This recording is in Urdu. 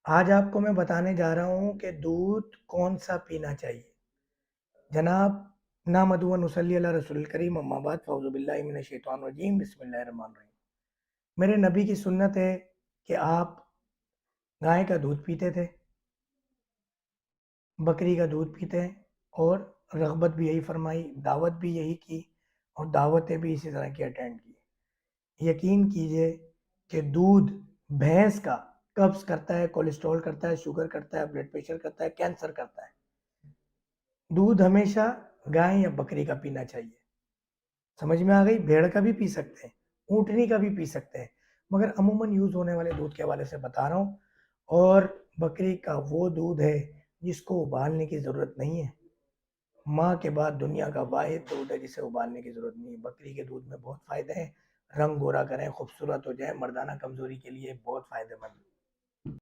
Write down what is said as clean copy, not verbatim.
آج آپ کو میں بتانے جا رہا ہوں کہ دودھ کون سا پینا چاہیے۔ جناب، نحمدہ و نصلی علی رسول الکریم، اما بعد، فاعوذ باللہ من الشیطان الرجیم، بسم اللہ الرحمن الرحیم۔ میرے نبی کی سنت ہے کہ آپ گائے کا دودھ پیتے تھے، بکری کا دودھ پیتے ہیں، اور رغبت بھی یہی فرمائی، دعوت بھی یہی کی، اور دعوتیں بھی اسی طرح کی اٹینڈ کی۔ یقین کیجئے کہ دودھ بھینس کا قبض کرتا ہے، کولیسٹرول کرتا ہے، شوگر کرتا ہے، بلڈ پریشر کرتا ہے، کینسر کرتا ہے۔ دودھ ہمیشہ گائے یا بکری کا پینا چاہیے۔ سمجھ میں آ گئی؟ بھیڑ کا بھی پی سکتے ہیں، اونٹنی کا بھی پی سکتے ہیں، مگر عموماً یوز ہونے والے دودھ کے حوالے سے بتا رہا ہوں۔ اور بکری کا وہ دودھ ہے جس کو ابالنے کی ضرورت نہیں ہے۔ ماں کے بعد دنیا کا واحد دودھ ہے جسے ابالنے کی ضرورت نہیں ہے۔ بکری کے دودھ میں بہت فائدے ہیں، رنگ گورا کریں، خوبصورت ہو جائیں، مردانہ کمزوری کے لیے بہت فائدہ مند ہے۔